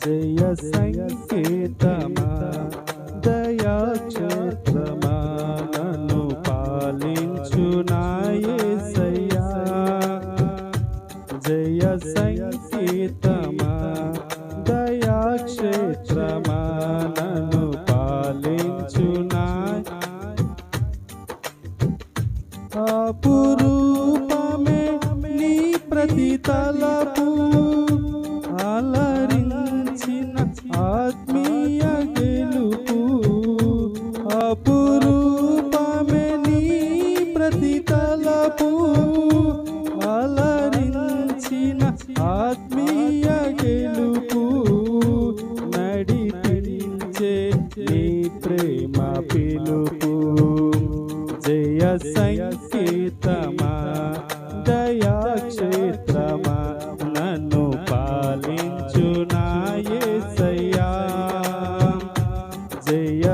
జయ సంకేతమా దయాక్షేత్రమా నన్ను పాలించు నా యేసయ్యా. జయ సంకేతమా దయాక్షేత్రమా నన్ను పాలించు నా అపురూపమే నీ ప్రతి తలపు అలరించిన ఆత్మీయ గెలుపు. అపురూపమే నీ ప్రతి తలపు అలరించిన ఆత్మీయ గెలుపు. నడిపించే నీ ప్రేమ పిలుపు. జయ సంకేతమా దయాక్షేత్రమా నన్ను పాలించు నా యేసయ్యా. జయ